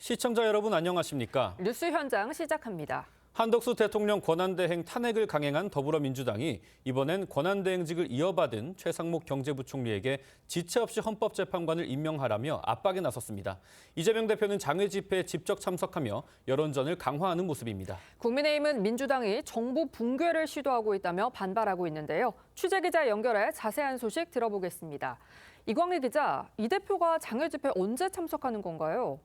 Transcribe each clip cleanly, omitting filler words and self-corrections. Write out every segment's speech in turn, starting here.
시청자 여러분 안녕하십니까? 뉴스 현장 시작합니다. 한덕수 대통령 권한대행 탄핵을 강행한 더불어민주당이 이번엔 권한대행직을 이어받은 최상목 경제부총리에게 지체 없이 헌법재판관을 임명하라며 압박에 나섰습니다. 이재명 대표는 장외 집회에 직접 참석하며 여론전을 강화하는 모습입니다. 국민의힘은 민주당이 정부 붕괴를 시도하고 있다며 반발하고 있는데요. 취재기자 연결해 자세한 소식 들어보겠습니다. 이광희 기자, 이 대표가 장외 집회 언제 참석하는 건가요?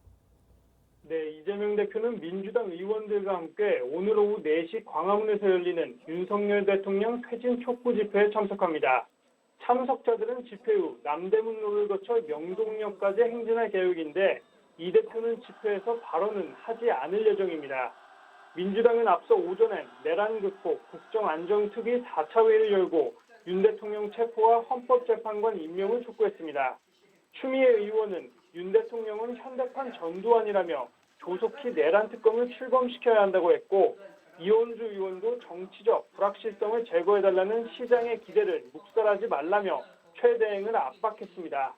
네, 이재명 대표는 민주당 의원들과 함께 오늘 오후 4시 광화문에서 열리는 윤석열 대통령 퇴진 촉구 집회에 참석합니다. 참석자들은 집회 후 남대문로를 거쳐 명동역까지 행진할 계획인데 이 대표는 집회에서 발언은 하지 않을 예정입니다. 민주당은 앞서 오전엔 내란 극복, 국정안정특위 4차 회의를 열고 윤 대통령 체포와 헌법재판관 임명을 촉구했습니다. 추미애 의원은 윤 대통령은 현대판 전두환이라며 조속히 내란 특검을 출범시켜야 한다고 했고, 이원주 의원도 정치적 불확실성을 제거해달라는 시장의 기대를 묵살하지 말라며 최 대행을 압박했습니다.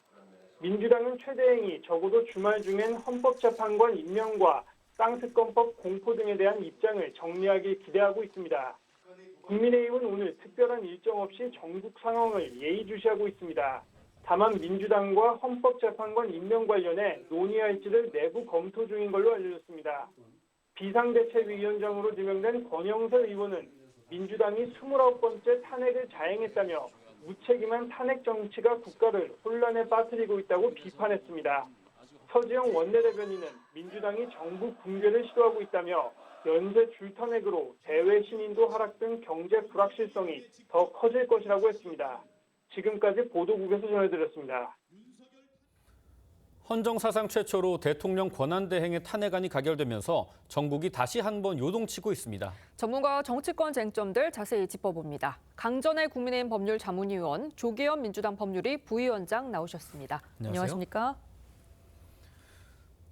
민주당은 최 대행이 적어도 주말 중엔 헌법재판관 임명과 쌍특검법 공포 등에 대한 입장을 정리하길 기대하고 있습니다. 국민의힘은 오늘 특별한 일정 없이 전국 상황을 예의주시하고 있습니다. 다만 민주당과 헌법재판관 임명 관련해 논의할지를 내부 검토 중인 걸로 알려졌습니다. 비상대책위원장으로 지명된 권영세 의원은 민주당이 29번째 탄핵을 자행했다며 무책임한 탄핵 정치가 국가를 혼란에 빠뜨리고 있다고 비판했습니다. 서지영 원내대변인은 민주당이 정부 붕괴를 시도하고 있다며 연쇄 줄탄핵으로 대외 신인도 하락 등 경제 불확실성이 더 커질 것이라고 했습니다. 지금까지 보도국에서 전해드렸습니다. 헌정사상 최초로 대통령 권한대행의 탄핵안이 가결되면서 전국이 다시 한번 요동치고 있습니다. 전문가와 정치권 쟁점들 자세히 짚어봅니다. 강전의 국민의힘 법률자문위원, 조기현 민주당 법률위 부위원장 나오셨습니다. 안녕하십니까?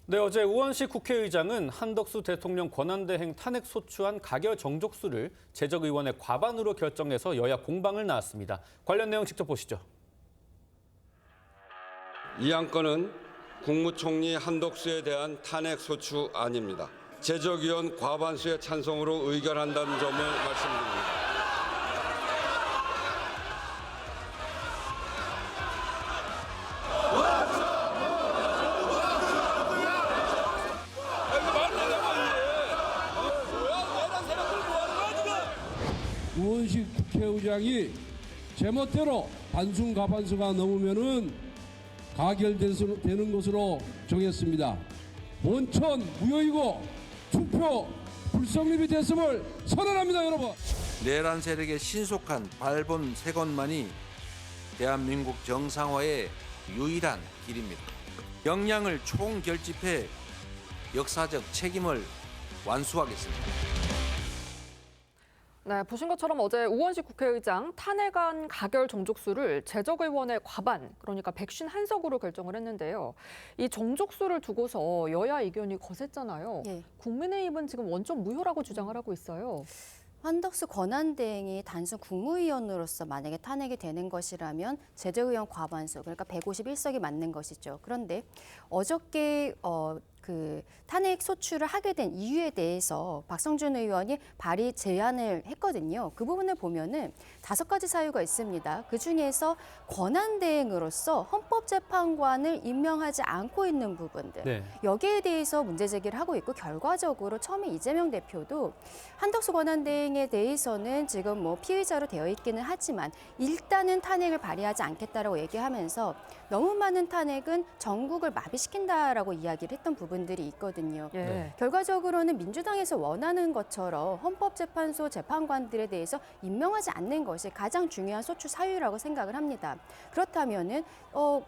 네, 어제 우원식 국회의장은 한덕수 대통령 권한대행 탄핵 소추안 가결 정족수를 재적의원의 과반으로 결정해서 여야 공방을 낳았습니다. 관련 내용 직접 보시죠. 이 안건은 국무총리 한덕수에 대한 탄핵 소추안입니다. 재적의원 과반수의 찬성으로 의결한다는 점을 말씀드립니다. 우원식 국회의장이 제멋대로 단순 과반수가 넘으면은 가결되는 것으로 정했습니다. 원천 무효이고 투표 불성립이 됐음을 선언합니다, 여러분. 내란 세력의 신속한 발본 세건만이 대한민국 정상화의 유일한 길입니다. 역량을 총결집해 역사적 책임을 완수하겠습니다. 네, 보신 것처럼 어제 우원식 국회의장 탄핵안 가결 정족수를 재적의원의 과반, 그러니까 151석으로 결정을 했는데요. 이 정족수를 두고서 여야 의견이 거셌잖아요. 예. 국민의힘은 지금 원점 무효라고 주장을 하고 있어요. 한덕수 권한대행이 단순 국무위원으로서 만약에 탄핵이 되는 것이라면 재적의원 과반수, 그러니까 151석이 맞는 것이죠. 그런데 어저께 탄핵 소추를 하게 된 이유에 대해서 박성준 의원이 발의 제안을 했거든요. 그 부분을 보면은 5가지 사유가 있습니다. 그 중에서 권한대행으로서 헌법재판관을 임명하지 않고 있는 부분들. 네. 여기에 대해서 문제 제기를 하고 있고, 결과적으로 처음에 이재명 대표도 한덕수 권한대행에 대해서는 지금 뭐 피의자로 되어 있기는 하지만 일단은 탄핵을 발의하지 않겠다라고 얘기하면서 너무 많은 탄핵은 전국을 마비시킨다라고 이야기를 했던 부분들이 있거든요. 예. 네. 결과적으로는 민주당에서 원하는 것처럼 헌법재판소 재판관들에 대해서 임명하지 않는 것이 가장 중요한 소추 사유라고 생각을 합니다. 그렇다면은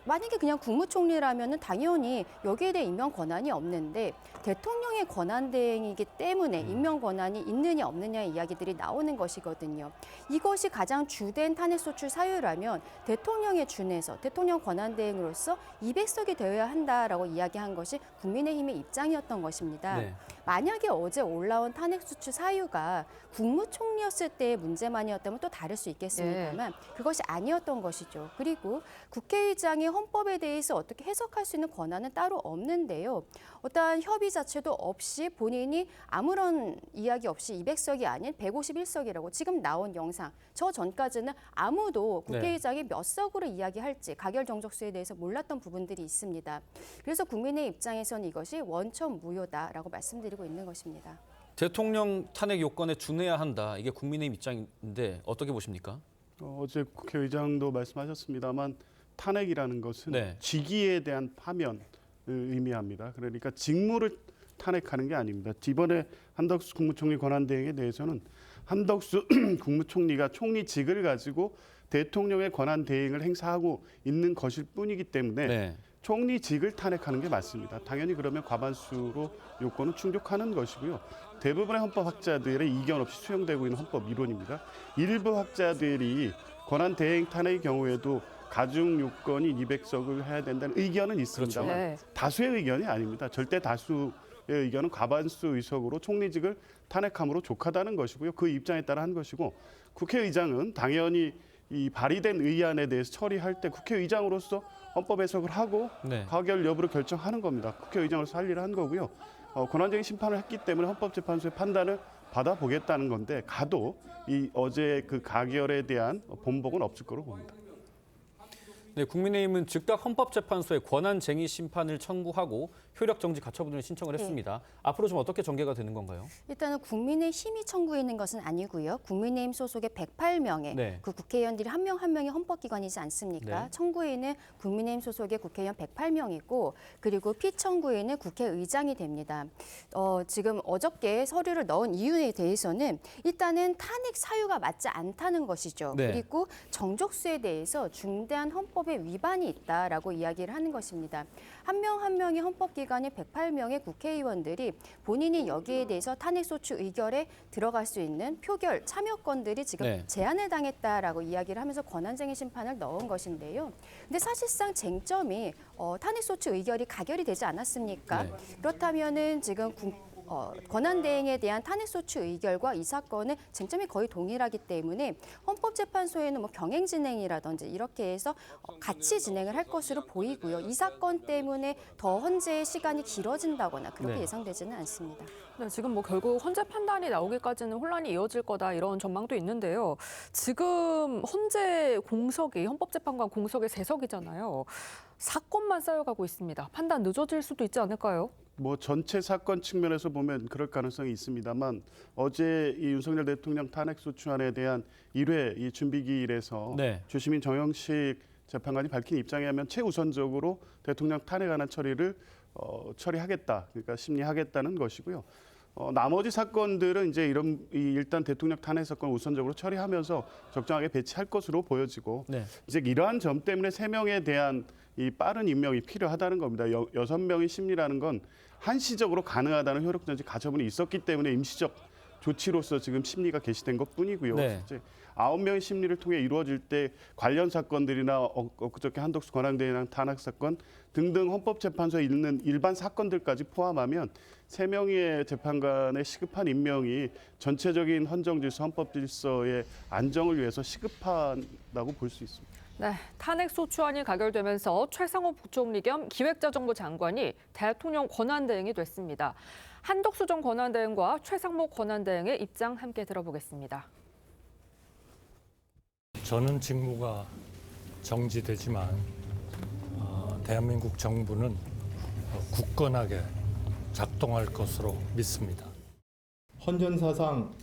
만약에 그냥 국무총리라면은 당연히 여기에 대해 임명 권한이 없는데 대통령의 권한대행이기 때문에 임명 권한이 있느냐 없느냐의 이야기들이 나오는 것이거든요. 이것이 가장 주된 탄핵 소추 사유라면 대통령에 준해서 대통령 권한대행으로서 200석이 되어야 한다라고 이야기한 것이 국민의힘 국민의힘의 입장이었던 것입니다. 네. 만약에 어제 올라온 탄핵 소추 사유가 국무총리였을 때의 문제만이었다면 또 다를 수 있겠습니다만 그것이 아니었던 것이죠. 그리고 국회의장이 헌법에 대해서 어떻게 해석할 수 있는 권한은 따로 없는데요. 어떠한 협의 자체도 없이 본인이 아무런 이야기 없이 200석이 아닌 151석이라고 지금 나온 영상, 저 전까지는 아무도 국회의장이 몇 석으로 이야기할지 가결 정족수에 대해서 몰랐던 부분들이 있습니다. 그래서 국민의 입장에서는 이것이 원천무효다라고 말씀드리고 있는 것입니다. 대통령 탄핵 요건에 준해야 한다. 이게 국민의힘 입장인데 어떻게 보십니까? 어제 국회의장도 말씀하셨습니다만 탄핵이라는 것은 네. 직위에 대한 파면을 의미합니다. 그러니까 직무를 탄핵하는 게 아닙니다. 이번에 한덕수 국무총리 권한대행에 대해서는 한덕수 국무총리가 총리직을 가지고 대통령의 권한대행을 행사하고 있는 것일 뿐이기 때문에 네. 총리직을 탄핵하는 게 맞습니다. 당연히 그러면 과반수로 요건은 충족하는 것이고요. 대부분의 헌법학자들의 이견 없이 수용되고 있는 헌법 이론입니다. 일부 학자들이 권한대행 탄핵의 경우에도 가중 요건이 200석을 해야 된다는 의견은 있습니다만 그렇죠. 네. 다수의 의견이 아닙니다. 절대 다수의 의견은 과반수 의석으로 총리직을 탄핵함으로 족하다는 것이고요. 그 입장에 따라 한 것이고 국회의장은 당연히 이 발의된 의안에 대해서 처리할 때 국회의장으로서 헌법 해석을 하고 네. 가결 여부를 결정하는 겁니다. 국회의장으로서 할 일을 한 거고요. 권한쟁의 심판을 했기 때문에 헌법재판소의 판단을 받아보겠다는 건데 가도 이 어제 그 가결에 대한 본복은 없을 거로 봅니다. 네, 국민의힘은 즉각 헌법재판소에 권한쟁의 심판을 청구하고 효력 정지 가처분을 신청을 했습니다. 앞으로 좀 어떻게 전개가 되는 건가요? 일단은 국민의힘이 청구해 있는 것은 아니고요. 국민의힘 소속의 108명의 네. 그 국회의원들이 한 명 한 명이 헌법기관이지 않습니까? 네. 청구인은 국민의힘 소속의 국회의원 108명이고 그리고 피청구인은 국회의장이 됩니다. 지금 어저께 서류를 넣은 이유에 대해서는 일단은 탄핵 사유가 맞지 않다는 것이죠. 네. 그리고 정족수에 대해서 중대한 헌법의 위반이 있다라고 이야기를 하는 것입니다. 한 명 한 명의 헌법기관인 108명의 국회의원들이 본인이 여기에 대해서 탄핵소추 의결에 들어갈 수 있는 표결 참여권들이 지금 네. 제한을 당했다라고 이야기를 하면서 권한쟁의 심판을 넣은 것인데요. 근데 사실상 쟁점이 탄핵소추 의결이 가결이 되지 않았습니까? 네. 그렇다면은 지금 권한대행에 대한 탄핵소추 의결과 이 사건은 쟁점이 거의 동일하기 때문에 헌법재판소에는 뭐 경행진행이라든지 이렇게 해서 같이 진행을 할 것으로 보이고요. 이 사건 때문에 더 헌재의 시간이 길어진다거나 그렇게 네. 예상되지는 않습니다. 네, 지금 뭐 결국 헌재 판단이 나오기까지는 혼란이 이어질 거다 이런 전망도 있는데요. 지금 헌재 공석이 헌법재판관 공석의 3석이잖아요. 사건만 쌓여가고 있습니다. 판단 늦어질 수도 있지 않을까요? 뭐 전체 사건 측면에서 보면 그럴 가능성이 있습니다만 어제 이 윤석열 대통령 탄핵소추안에 대한 1회 이 준비기일에서 네. 주시민 정영식 재판관이 밝힌 입장에 하면 최우선적으로 대통령 탄핵안한 처리를 처리하겠다, 그러니까 심리하겠다는 것이고요. 나머지 사건들은 이제 일단 대통령 탄핵 사건 우선적으로 처리하면서 적정하게 배치할 것으로 보여지고 네. 이제 이러한 점 때문에 3명에 대한 이 빠른 임명이 필요하다는 겁니다. 6명의 심리라는 건 한시적으로 가능하다는 효력정지 가처분이 있었기 때문에 임시적 조치로서 지금 심리가 개시된 것뿐이고요. 네. 이제 9명의 심리를 통해 이루어질 때 관련 사건들이나 엊그저께 한덕수 권한대행 탄핵 사건 등등 헌법재판소에 있는 일반 사건들까지 포함하면 3명의 재판관의 시급한 임명이 전체적인 헌정질서, 헌법질서의 안정을 위해서 시급하다고 볼 수 있습니다. 네, 탄핵소추안이 가결되면서 최상호 부총리 겸 기획자정부 장관이 대통령 권한대행이 됐습니다. 한덕수 전 권한대행과 최상목 권한대행의 입장 함께 들어보겠습니다. 저는 직무가 정지되지만 대한민국 정부는 굳건하게 작동할 것으로 믿습니다. 헌전사상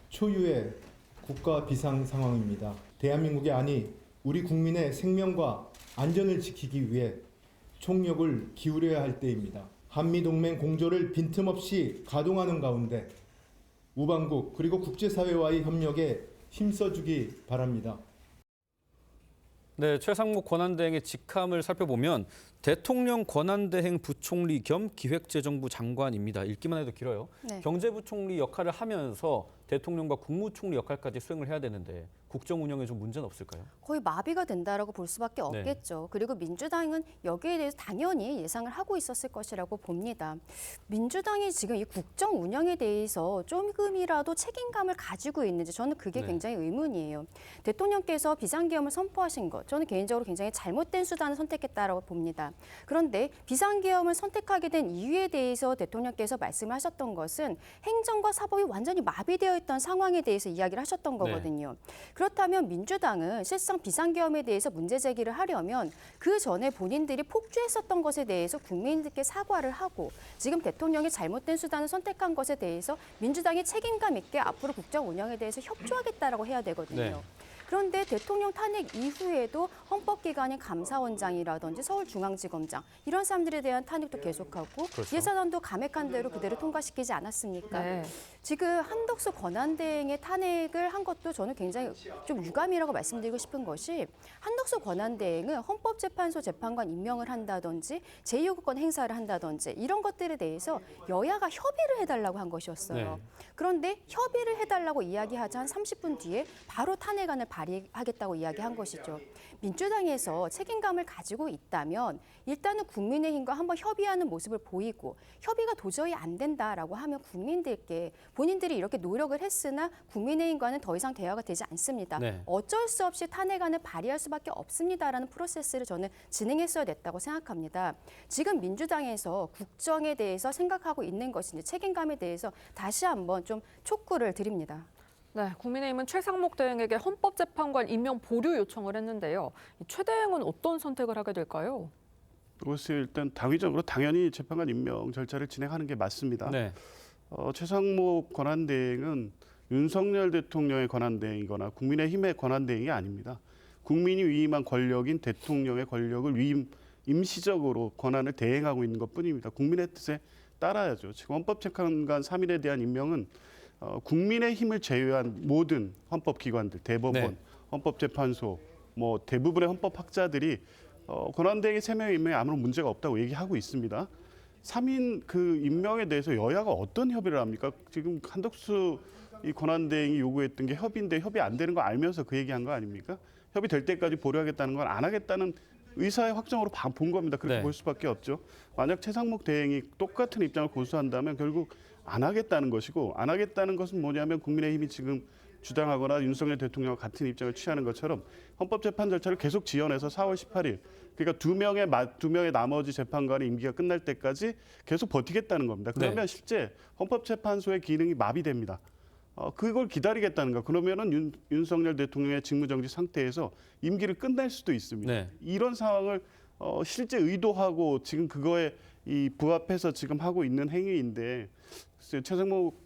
초유의 국가 비상 상황입니다. 대한민국이 아니 우리 국민의 생명과 안전을 지키기 위해 총력을 기울여야 할 때입니다. 한미동맹 공조를 빈틈없이 가동하는 가운데 우방국 그리고 국제사회와의 협력에 힘써주기 바랍니다. 네, 최상목 권한대행의 직함을 살펴보면 대통령 권한대행 부총리 겸 기획재정부 장관입니다. 읽기만 해도 길어요. 네. 경제부총리 역할을 하면서 대통령과 국무총리 역할까지 수행을 해야 되는데 국정 운영에 좀 문제는 없을까요? 거의 마비가 된다라고 볼 수밖에 없겠죠. 그리고 민주당은 여기에 대해서 당연히 예상을 하고 있었을 것이라고 봅니다. 민주당이 지금 이 국정 운영에 대해서 조금이라도 책임감을 가지고 있는지 저는 그게 네. 굉장히 의문이에요. 대통령께서 비상계엄을 선포하신 것, 저는 개인적으로 굉장히 잘못된 수단을 선택했다라고 봅니다. 그런데 비상계엄을 선택하게 된 이유에 대해서 대통령께서 말씀을 하셨던 것은 행정과 사법이 완전히 마비되어 있던 상황에 대해서 이야기를 하셨던 거거든요. 그렇다면 민주당은 실상 비상계엄에 대해서 문제 제기를 하려면 그 전에 본인들이 폭주했었던 것에 대해서 국민들께 사과를 하고 지금 대통령이 잘못된 수단을 선택한 것에 대해서 민주당이 책임감 있게 앞으로 국정 운영에 대해서 협조하겠다라고 해야 되거든요. 네. 그런데 대통령 탄핵 이후에도 헌법기관인 감사원장이라든지 서울중앙지검장 이런 사람들에 대한 탄핵도 계속하고 그렇죠. 예산안도 감액한 대로 그대로 통과시키지 않았습니까? 네. 지금 한덕수 권한대행의 탄핵을 한 것도 저는 굉장히 좀 유감이라고 말씀드리고 싶은 것이 한덕수 권한대행은 헌법재판소 재판관 임명을 한다든지 제2요구권 행사를 한다든지 이런 것들에 대해서 여야가 협의를 해달라고 한 것이었어요. 네. 그런데 협의를 해달라고 이야기하자 한 30분 뒤에 바로 탄핵안을 발의하겠다고 이야기한 것이죠. 민주당에서 책임감을 가지고 있다면 일단은 국민의힘과 한번 협의하는 모습을 보이고 협의가 도저히 안 된다라고 하면 국민들께 본인들이 이렇게 노력을 했으나 국민의힘과는 더 이상 대화가 되지 않습니다. 네. 어쩔 수 없이 탄핵안을 발의할 수밖에 없습니다라는 프로세스를 저는 진행했어야 됐다고 생각합니다. 지금 민주당에서 국정에 대해서 생각하고 있는 것인지 책임감에 대해서 다시 한번 좀 촉구를 드립니다. 네, 국민의힘은 최상목 대행에게 헌법재판관 임명 보류 요청을 했는데요. 최 대행은 어떤 선택을 하게 될까요? 그것이 일단 당위적으로 당연히 재판관 임명 절차를 진행하는 게 맞습니다. 네. 최상목 권한대행은 윤석열 대통령의 권한대행이거나 국민의힘의 권한대행이 아닙니다. 국민이 위임한 권력인 대통령의 권력을 임시적으로 권한을 대행하고 있는 것뿐입니다. 국민의 뜻에 따라야죠. 지금 헌법재판관 3인에 대한 임명은 국민의힘을 제외한 모든 헌법기관들, 대법원, 네. 헌법재판소, 뭐 대부분의 헌법학자들이 권한대행의 3명의 임명에 아무런 문제가 없다고 얘기하고 있습니다. 3인 그 임명에 대해서 여야가 어떤 협의를 합니까? 지금 한덕수 이 권한대행이 요구했던 게 협의인데 협의 안 되는 거 알면서 그 얘기한 거 아닙니까? 협의될 때까지 보류하겠다는 건 안 하겠다는 의사의 확정으로 본 겁니다. 그렇게 네. 볼 수밖에 없죠. 만약 최상목 대행이 똑같은 입장을 고수한다면 결국 안 하겠다는 것이고 안 하겠다는 것은 뭐냐면 국민의힘이 지금 주장하거나 윤석열 대통령과 같은 입장을 취하는 것처럼 헌법재판 절차를 계속 지연해서 4월 18일 그러니까 두 명의 나머지 재판관의 임기가 끝날 때까지 계속 버티겠다는 겁니다. 그러면 네. 실제 헌법재판소의 기능이 마비됩니다. 그걸 기다리겠다는 거. 그러면은 윤석열 대통령의 직무정지 상태에서 임기를 끝낼 수도 있습니다. 네. 이런 상황을 실제 의도하고 지금 그거에 부합해서 지금 하고 있는 행위인데 최상목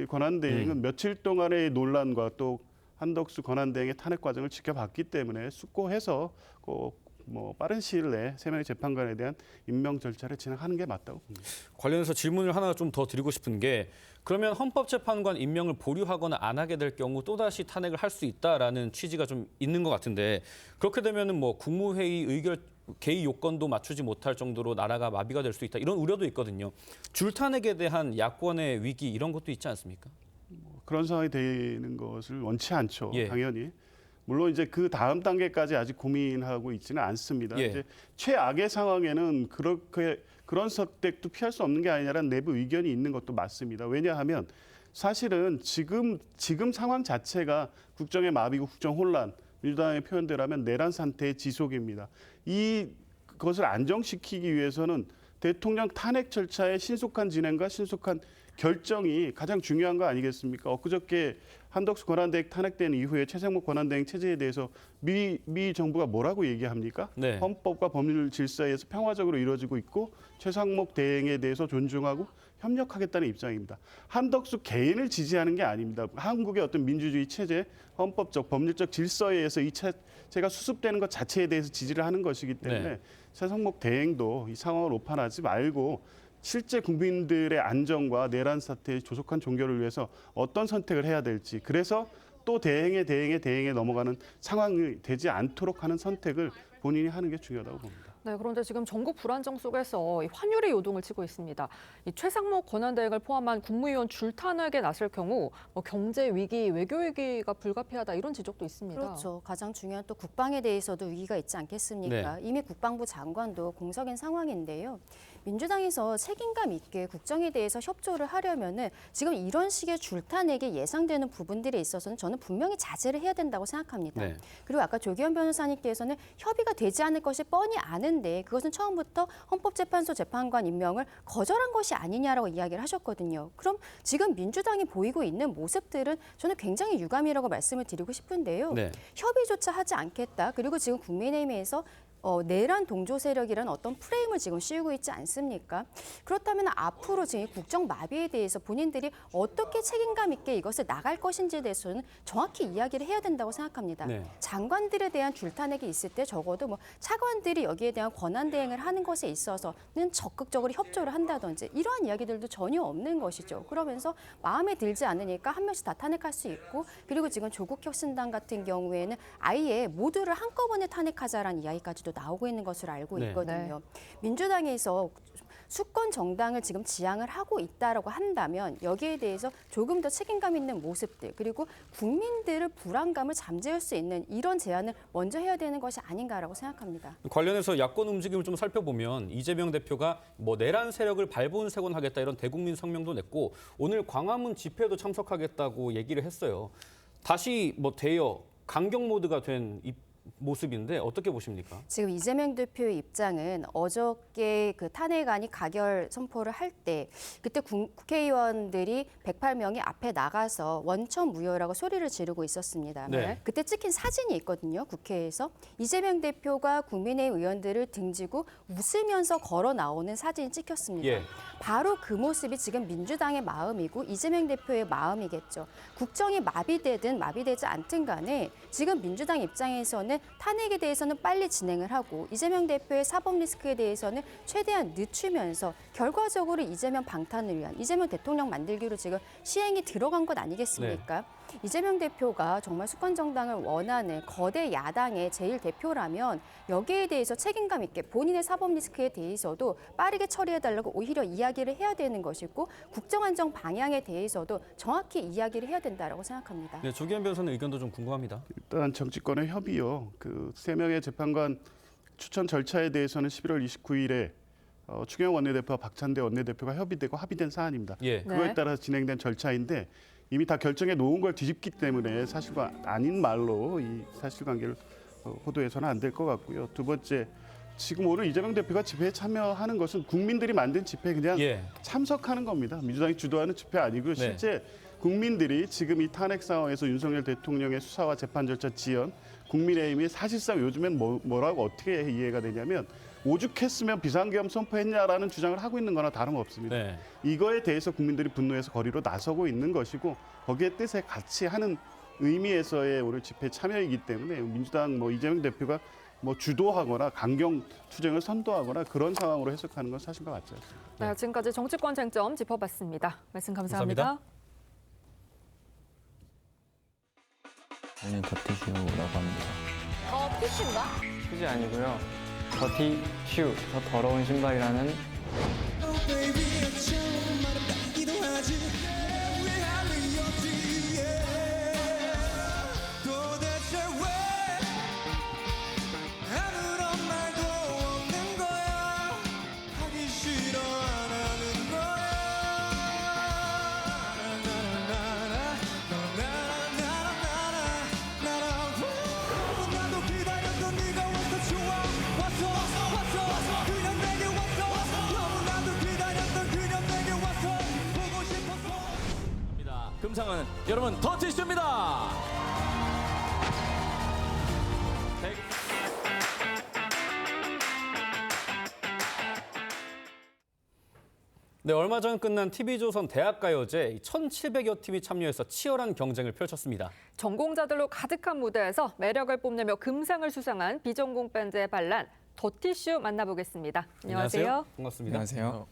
권한대행은 며칠 동안의 논란과 또 한덕수 권한대행의 탄핵 과정을 지켜봤기 때문에 숙고해서 빠른 시일 내에 3명의 재판관에 대한 임명 절차를 진행하는 게 맞다고 봅니다. 관련해서 질문을 하나 좀 더 드리고 싶은 게 그러면 헌법재판관 임명을 보류하거나 안 하게 될 경우 또다시 탄핵을 할 수 있다라는 취지가 좀 있는 것 같은데 그렇게 되면은 뭐 국무회의 개의 요건도 맞추지 못할 정도로 나라가 마비가 될 수 있다 이런 우려도 있거든요. 줄탄핵에 대한 야권의 위기 이런 것도 있지 않습니까? 그런 상황이 되는 것을 원치 않죠. 예. 당연히. 물론 이제 그 다음 단계까지 아직 고민하고 있지는 않습니다. 예. 이제 최악의 상황에는 그런 선택도 피할 수 없는 게 아니라는 내부 의견이 있는 것도 맞습니다. 왜냐하면 사실은 지금 상황 자체가 국정의 마비고 국정 혼란, 민주당의 표현대로라면 내란 상태의 지속입니다. 그것을 안정시키기 위해서는 대통령 탄핵 절차의 신속한 진행과 신속한 결정이 가장 중요한 거 아니겠습니까? 엊그저께 한덕수 권한대행 탄핵된 이후에 최상목 권한대행 체제에 대해서 미 정부가 뭐라고 얘기합니까? 네. 헌법과 법률 질서에서 평화적으로 이루어지고 있고 최상목 대행에 대해서 존중하고 협력하겠다는 입장입니다. 한덕수 개인을 지지하는 게 아닙니다. 한국의 어떤 민주주의 체제, 헌법적, 법률적 질서에 의해서 이 체제가 수습되는 것 자체에 대해서 지지를 하는 것이기 때문에 네. 최상목 대행도 이 상황을 오판하지 말고 실제 국민들의 안정과 내란 사태의 조속한 종결을 위해서 어떤 선택을 해야 될지 그래서 또 대행에 넘어가는 상황이 되지 않도록 하는 선택을 본인이 하는 게 중요하다고 봅니다. 네, 그런데 지금 전국 불안정 속에서 이 환율이 요동을 치고 있습니다. 이 최상목 권한대행을 포함한 국무위원 줄탄핵에 나설 경우 경제 위기, 외교 위기가 불가피하다 이런 지적도 있습니다. 그렇죠. 가장 중요한 또 국방에 대해서도 위기가 있지 않겠습니까? 네. 이미 국방부 장관도 공석인 상황인데요. 민주당에서 책임감 있게 국정에 대해서 협조를 하려면은 지금 이런 식의 줄탄핵에 예상되는 부분들에 있어서는 저는 분명히 자제를 해야 된다고 생각합니다. 네. 그리고 아까 조기현 변호사님께서는 협의가 되지 않을 것이 뻔히 아는데 그것은 처음부터 헌법재판소 재판관 임명을 거절한 것이 아니냐라고 이야기를 하셨거든요. 그럼 지금 민주당이 보이고 있는 모습들은 저는 굉장히 유감이라고 말씀을 드리고 싶은데요. 네. 협의조차 하지 않겠다. 그리고 지금 국민의힘에서 내란 동조 세력이라는 어떤 프레임을 지금 씌우고 있지 않습니까? 그렇다면 앞으로 지금 국정 마비에 대해서 본인들이 어떻게 책임감 있게 이것을 나갈 것인지에 대해서는 정확히 이야기를 해야 된다고 생각합니다. 네. 장관들에 대한 줄탄핵이 있을 때 적어도 차관들이 여기에 대한 권한 대행을 하는 것에 있어서는 적극적으로 협조를 한다든지 이러한 이야기들도 전혀 없는 것이죠. 그러면서 마음에 들지 않으니까 한 명씩 다 탄핵할 수 있고 그리고 지금 조국혁신당 같은 경우에는 아예 모두를 한꺼번에 탄핵하자라는 이야기까지도 나오고 있는 것으로 알고 네. 있거든요. 민주당에서 수권 정당을 지금 지향을 하고 있다라고 한다면 여기에 대해서 조금 더 책임감 있는 모습들 그리고 국민들의 불안감을 잠재울 수 있는 이런 제안을 먼저 해야 되는 것이 아닌가라고 생각합니다. 관련해서 야권 움직임을 좀 살펴보면 이재명 대표가 내란 세력을 발본색원하겠다 이런 대국민 성명도 냈고 오늘 광화문 집회도 참석하겠다고 얘기를 했어요. 다시 대여 강경 모드가 된 모습인데 어떻게 보십니까? 지금 이재명 대표의 입장은 어저께 그 탄핵안이 가결 선포를 할 때 그때 국회의원들이 108명이 앞에 나가서 원천 무효라고 소리를 지르고 있었습니다. 네. 그때 찍힌 사진이 있거든요. 국회에서 이재명 대표가 국민의힘 의원들을 등지고 웃으면서 걸어 나오는 사진이 찍혔습니다. 예. 바로 그 모습이 지금 민주당의 마음이고 이재명 대표의 마음이겠죠. 국정이 마비되든 마비되지 않든 간에 지금 민주당 입장에서는 탄핵에 대해서는 빨리 진행을 하고 이재명 대표의 사법 리스크에 대해서는 최대한 늦추면서 결과적으로 이재명 방탄을 위한 이재명 대통령 만들기로 지금 시행이 들어간 것 아니겠습니까? 이재명 대표가 정말 수권정당을 원하는 거대 야당의 제일 대표라면 여기에 대해서 책임감 있게 본인의 사법 리스크에 대해서도 빠르게 처리해달라고 오히려 이야기를 해야 되는 것이고 국정안정 방향에 대해서도 정확히 이야기를 해야 된다고 생각합니다. 네, 조기현 변호사님 의견도 좀 궁금합니다. 일단 정치권의 협의요. 그 3명의 재판관 추천 절차에 대해서는 11월 29일에 추경호 원내대표와 박찬대 원내대표가 협의되고 합의된 사안입니다. 예. 그거에 따라 진행된 절차인데 이미 다 결정해 놓은 걸 뒤집기 때문에 사실과 아닌 말로 이 사실관계를 호도해서는 안 될 것 같고요. 두 번째, 지금 오늘 이재명 대표가 집회에 참여하는 것은 국민들이 만든 집회에 그냥 참석하는 겁니다. 민주당이 주도하는 집회 아니고요. 실제 국민들이 지금 이 탄핵 상황에서 윤석열 대통령의 수사와 재판 절차 지연, 국민의힘이 사실상 요즘엔 뭐라고 어떻게 이해가 되냐면 오죽했으면 비상계엄 선포했냐라는 주장을 하고 있는 거나 다름없습니다. 네. 이거에 대해서 국민들이 분노해서 거리로 나서고 있는 것이고 거기에 뜻에 같이 하는 의미에서의 오늘 집회 참여이기 때문에 민주당 이재명 대표가 주도하거나 강경 투쟁을 선도하거나 그런 상황으로 해석하는 건 사실과 같지 않습니다. 네, 지금까지 정치권 쟁점 짚어봤습니다. 말씀 감사합니다. 저는 더티슈라고 합니다. 더티슈인가? 휴지 아니고요. 더티슈, 더 더러운 신발이라는 금상은 여러분 더티슈입니다. 네, 얼마 전 끝난 TV조선 대학가요제 1,700여 팀이 참여해서 치열한 경쟁을 펼쳤습니다. 전공자들로 가득한 무대에서 매력을 뽐내며 금상을 수상한 비전공 밴드의 반란 더티슈 만나보겠습니다. 안녕하세요. 반갑습니다. 안녕하세요.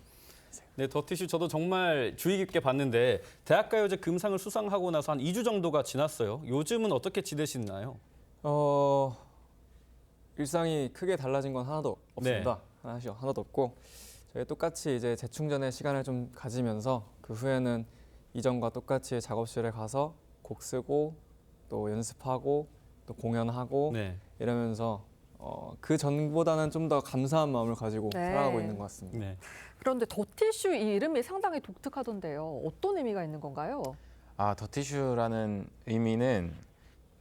네, 더티슈 저도 정말 주의 깊게 봤는데 대학가요제 금상을 수상하고 나서 한 2주 정도가 지났어요. 요즘은 어떻게 지내시나요? 일상이 크게 달라진 건 하나도 없습니다. 하나도 없고 저희 똑같이 이제 재충전의 시간을 좀 가지면서 그 후에는 이전과 똑같이 작업실에 가서 곡 쓰고 또 연습하고 또 공연하고 네. 이러면서 그 전보다는 좀 더 감사한 마음을 가지고 네. 살아가고 있는 것 같습니다. 네. 그런데 더티슈 이 이름이 상당히 독특하던데요. 어떤 의미가 있는 건가요? 더티슈라는 의미는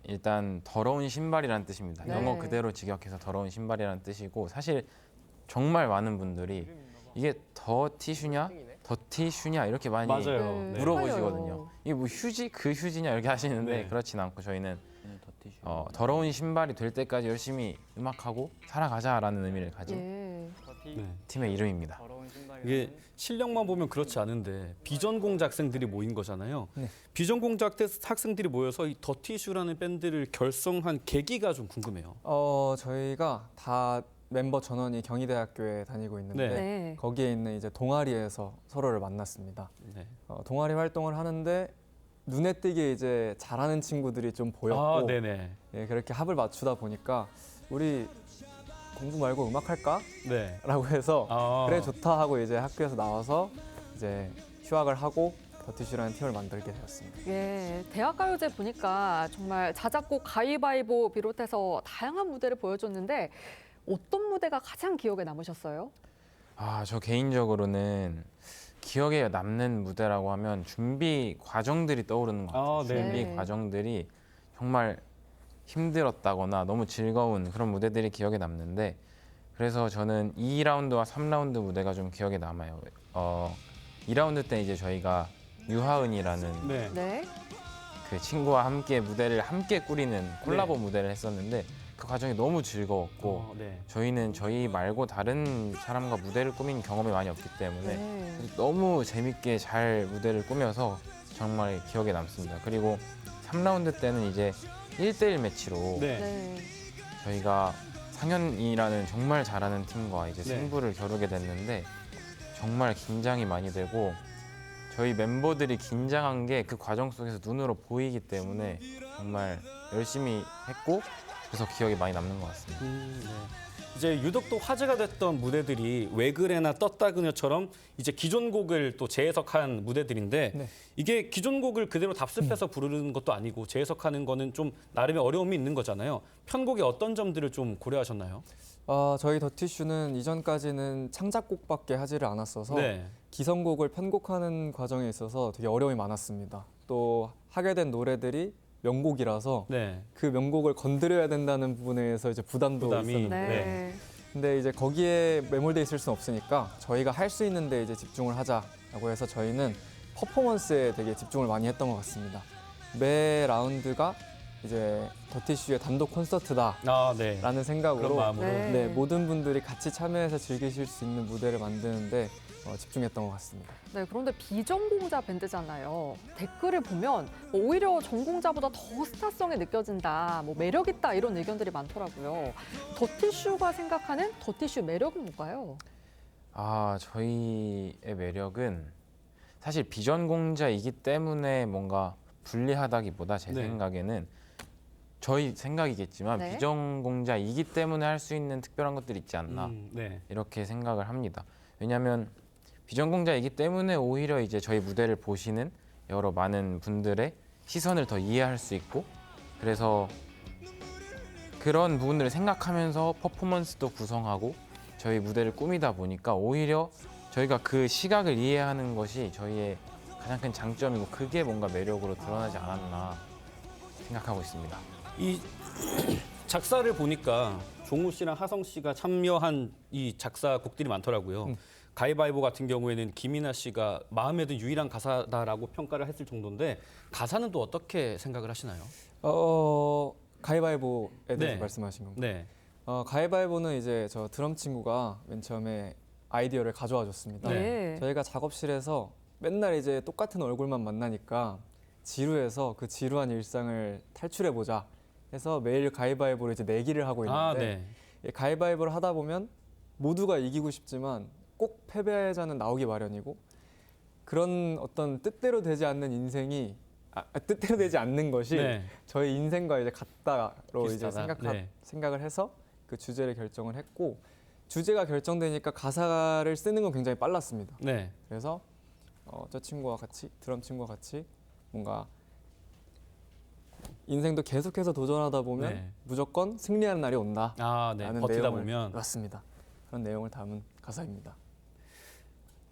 일단 더러운 신발이라는 뜻입니다. 네. 영어 그대로 직역해서 더러운 신발이라는 뜻이고 사실 정말 많은 분들이 이게 더티슈냐? 더티슈냐 이렇게 많이 맞아요. 네. 물어보시거든요. 이게 뭐 휴지? 그 휴지냐 이렇게 하시는데 네. 그렇진 않고 저희는 더러운 신발이 될 때까지 열심히 음악하고 살아가자라는 의미를 가진 예. 네. 팀의 이름입니다. 이게 실력만 보면 그렇지 않은데 비전공자 학생들이 모인 거잖아요. 네. 비전공자 학생들이 모여서 이 더티슈라는 밴드를 결성한 계기가 좀 궁금해요. 저희가 다 멤버 전원이 경희대학교에 다니고 있는데 네. 거기에 있는 이제 동아리에서 서로를 만났습니다. 네. 동아리 활동을 하는데 눈에 띄게 이제 잘하는 친구들이 좀 보였고 네네. 예, 그렇게 합을 맞추다 보니까 우리 공부 말고 음악 할까? 네. 라고 해서 아. 그래 좋다 하고 이제 학교에서 나와서 이제 휴학을 하고 더티슈라는 팀을 만들게 되었습니다. 예, 대학가요제 보니까 정말 자작곡 가위바위보 비롯해서 다양한 무대를 보여줬는데 어떤 무대가 가장 기억에 남으셨어요? 저 개인적으로는 기억에 남는 무대라고 하면 준비 과정들이 떠오르는 것 같아요. 네. 준비 네. 과정들이 정말 힘들었다거나 너무 즐거운 그런 무대들이 기억에 남는데 그래서 저는 2라운드와 3라운드 무대가 좀 기억에 남아요. 2라운드 때 이제 저희가 유하은이라는 네. 네. 그 친구와 함께 무대를 함께 꾸리는 콜라보 무대를 했었는데 그 과정이 너무 즐거웠고 네. 저희는 저희 말고 다른 사람과 무대를 꾸민 경험이 많이 없기 때문에 네. 너무 재밌게 잘 무대를 꾸며서 정말 기억에 남습니다. 그리고 3라운드 때는 이제 1대1 매치로 네. 네. 저희가 상현이라는 정말 잘하는 팀과 이제 네. 승부를 겨루게 됐는데 정말 긴장이 많이 되고 저희 멤버들이 긴장한 게 그 과정 속에서 눈으로 보이기 때문에 정말 열심히 했고 그래서 기억이 많이 남는 것 같습니다. 네. 이제 유독 또 화제가 됐던 무대들이 왜 그래나 떴다 그녀처럼 이제 기존 곡을 또 재해석한 무대들인데 네. 이게 기존 곡을 그대로 답습해서 부르는 것도 아니고 재해석하는 거는 좀 나름의 어려움이 있는 거잖아요. 편곡에 어떤 점들을 좀 고려하셨나요? 저희 더티슈는 이전까지는 창작곡밖에 하지를 않았어서 네. 기성곡을 편곡하는 과정에 있어서 되게 어려움이 많았습니다. 또 하게 된 노래들이 명곡이라서 네. 그 명곡을 건드려야 된다는 부분에서 이제 부담이 있었는데 네. 근데 이제 거기에 매몰돼 있을 수는 없으니까 저희가 할 수 있는 데 이제 집중을 하자라고 해서 저희는 퍼포먼스에 되게 집중을 많이 했던 것 같습니다. 매 라운드가 이제 더티슈의 단독 콘서트다라는 네. 생각으로 그런 마음으로. 네. 모든 분들이 같이 참여해서 즐기실 수 있는 무대를 만드는데 집중했던 것 같습니다. 네, 그런데 비전공자 밴드잖아요. 댓글을 보면 오히려 전공자보다 더 스타성이 느껴진다, 뭐 매력 있다 이런 의견들이 많더라고요. 더티슈가 생각하는 더티슈 매력은 뭔가요? 저희의 매력은 사실 비전공자이기 때문에 뭔가 불리하다기보다 제 네. 생각에는 저희 생각이겠지만 네. 비전공자이기 때문에 할 수 있는 특별한 것들이 있지 않나 네. 이렇게 생각을 합니다. 왜냐하면 비전공자이기 때문에 오히려 이제 저희 무대를 보시는 여러 많은 분들의 시선을 더 이해할 수 있고 그래서 그런 부분들을 생각하면서 퍼포먼스도 구성하고 저희 무대를 꾸미다 보니까 오히려 저희가 그 시각을 이해하는 것이 저희의 가장 큰 장점이고 그게 뭔가 매력으로 드러나지 않았나 생각하고 있습니다. 이 작사를 보니까 종우 씨랑 하성 씨가 참여한 이 작사곡들이 많더라고요. 가위바위보 같은 경우에는 김이나 씨가 마음에 든 유일한 가사다라고 평가를 했을 정도인데 가사는 또 어떻게 생각을 하시나요? 가위바위보에 대해서 네. 말씀하신 건가요? 네. 가위바위보는 이제 저 드럼 친구가 맨 처음에 아이디어를 가져와 줬습니다. 네. 저희가 작업실에서 맨날 이제 똑같은 얼굴만 만나니까 지루해서 그 지루한 일상을 탈출해 보자 해서 매일 가위바위보를 이제 내기를 하고 있는데 네. 가위바위보를 하다 보면 모두가 이기고 싶지만 꼭 패배자는 나오기 마련이고 그런 어떤 뜻대로 되지 않는 인생이 뜻대로 되지 않는 것이 네. 저희 인생과 이제 같다로 이제 비슷하다. 네. 생각을 해서 그 주제를 결정을 했고 주제가 결정되니까 가사를 쓰는 건 굉장히 빨랐습니다. 네. 그래서 저 친구와 같이 드럼 친구와 같이 뭔가 인생도 계속해서 도전하다 보면 네. 무조건 승리하는 날이 온다. 아, 네. 라는 버티다 내용을 보면. 맞습니다. 그런 내용을 담은 가사입니다.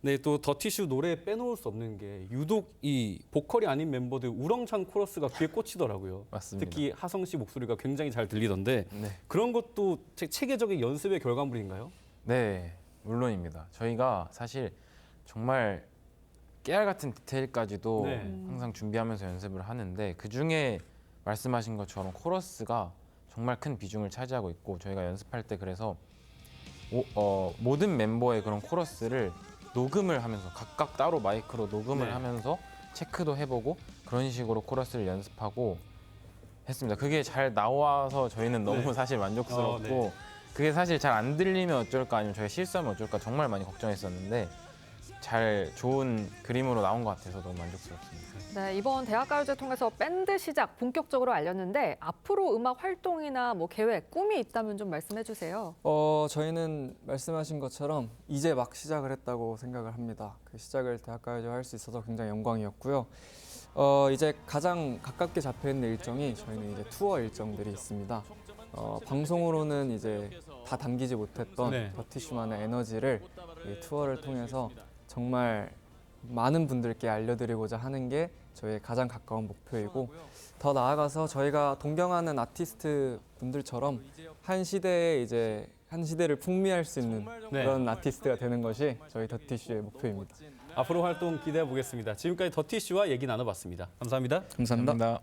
네, 또 더티슈 노래에 빼놓을 수 없는 게 유독 이 보컬이 아닌 멤버들 우렁찬 코러스가 귀에 꽂히더라고요. 맞습니다. 특히 하성 씨 목소리가 굉장히 잘 들리던데 네. 그런 것도 체계적인 연습의 결과물인가요? 네, 물론입니다. 저희가 사실 정말 깨알 같은 디테일까지도 네. 항상 준비하면서 연습을 하는데 그 중에 말씀하신 것처럼 코러스가 정말 큰 비중을 차지하고 있고 저희가 연습할 때 그래서 모든 멤버의 그런 코러스를 녹음을 하면서 각각 따로 마이크로 녹음을 네. 하면서 체크도 해보고 그런 식으로 코러스를 연습하고 했습니다. 그게 잘 나와서 저희는 너무 네. 사실 만족스럽고 네. 그게 사실 잘 안 들리면 어쩔까 아니면 저희가 실수하면 어쩔까 정말 많이 걱정했었는데 잘 좋은 그림으로 나온 것 같아서 너무 만족스럽습니다. 네, 이번 대학가요제 통해서 밴드 시작 본격적으로 알렸는데 앞으로 음악 활동이나 뭐 계획, 꿈이 있다면 좀 말씀해 주세요. 저희는 말씀하신 것처럼 이제 막 시작을 했다고 생각을 합니다. 그 시작을 대학가요제 할 수 있어서 굉장히 영광이었고요. 이제 가장 가깝게 잡혀 있는 일정이 저희는 이제 투어 일정들이 있습니다. 방송으로는 이제 다 담기지 못했던 네. 더티슈만의 에너지를 이 투어를 통해서 정말 많은 분들께 알려드리고자 하는 게 저희의 가장 가까운 목표이고 더 나아가서 저희가 동경하는 아티스트 분들처럼 한 시대를 풍미할 수 있는 네. 그런 아티스트가 되는 것이 저희 더티슈의 목표입니다. 앞으로 활동 기대해 보겠습니다. 지금까지 더티슈와 얘기 나눠봤습니다. 감사합니다. 감사합니다.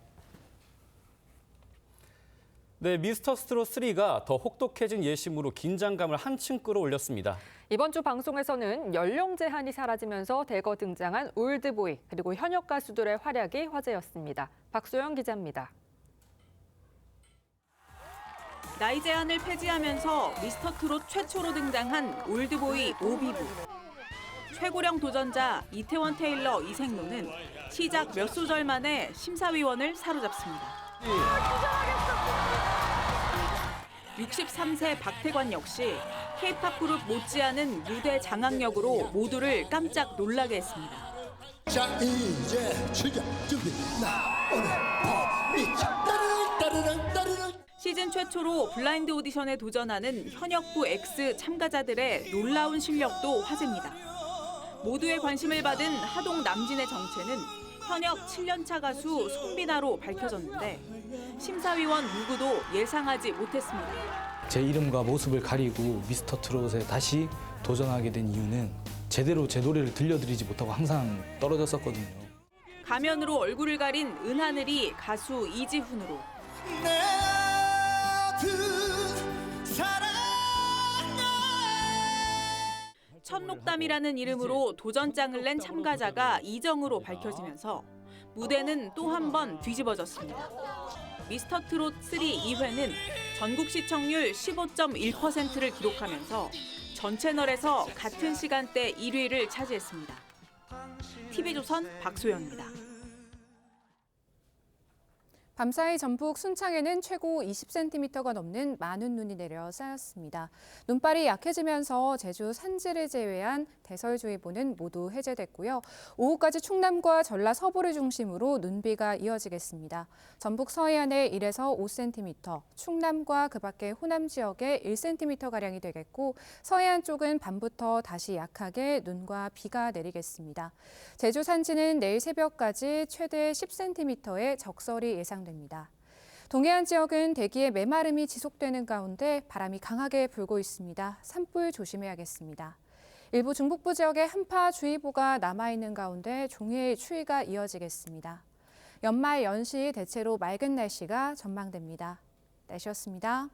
네, 미스터 트롯 3가 더 혹독해진 예심으로 긴장감을 한층 끌어올렸습니다. 이번 주 방송에서는 연령 제한이 사라지면서 대거 등장한 올드보이 그리고 현역 가수들의 활약이 화제였습니다. 박소영 기자입니다. 나이 제한을 폐지하면서 미스터 트롯 최초로 등장한 올드보이 오비브. 최고령 도전자 이태원 테일러 이생로는 시작 몇 소절 만에 심사위원을 사로잡습니다. 63세 박태관 역시 K-팝 그룹 못지않은 무대 장악력으로 모두를 깜짝 놀라게 했습니다. 자 이제 출격 준비 나 오늘 따르릉 시즌 최초로 블라인드 오디션에 도전하는 현역부 X 참가자들의 놀라운 실력도 화제입니다. 모두의 관심을 받은 하동 남진의 정체는 현역 7년차 가수 송비나로 밝혀졌는데 심사위원 누구도 예상하지 못했습니다. 제 이름과 모습을 가리고 미스터 트롯에 다시 도전하게 된 이유는 제대로 제 노래를 들려드리지 못하고 항상 떨어졌었거든요. 가면으로 얼굴을 가린 은하늘이 가수 이지훈으로 첫녹담이라는 이름으로 도전장을 낸 참가자가 이정으로 밝혀지면서 무대는 또 한 번 뒤집어졌습니다. 미스터 트롯 3 2회는 전국 시청률 15.1%를 기록하면서 전 채널에서 같은 시간대 1위를 차지했습니다. TV조선 박소영입니다. 밤사이 전북 순창에는 최고 20cm가 넘는 많은 눈이 내려 쌓였습니다. 눈발이 약해지면서 제주 산지를 제외한 대설주의보는 모두 해제됐고요. 오후까지 충남과 전라 서부를 중심으로 눈비가 이어지겠습니다. 전북 서해안에 1에서 5cm, 충남과 그 밖의 호남 지역에 1cm가량이 되겠고 서해안 쪽은 밤부터 다시 약하게 눈과 비가 내리겠습니다. 제주 산지는 내일 새벽까지 최대 10cm의 적설이 예상됩니다. 동해안 지역은 대기의 메마름이 지속되는 가운데 바람이 강하게 불고 있습니다. 산불 조심해야겠습니다. 일부 중북부 지역에 한파주의보가 남아있는 가운데 종일 추위가 이어지겠습니다. 연말 연시 대체로 맑은 날씨가 전망됩니다. 날씨였습니다.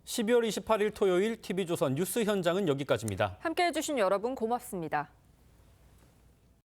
12월 28일 토요일 TV조선 뉴스 현장은 여기까지입니다. 함께해 주신 여러분 고맙습니다.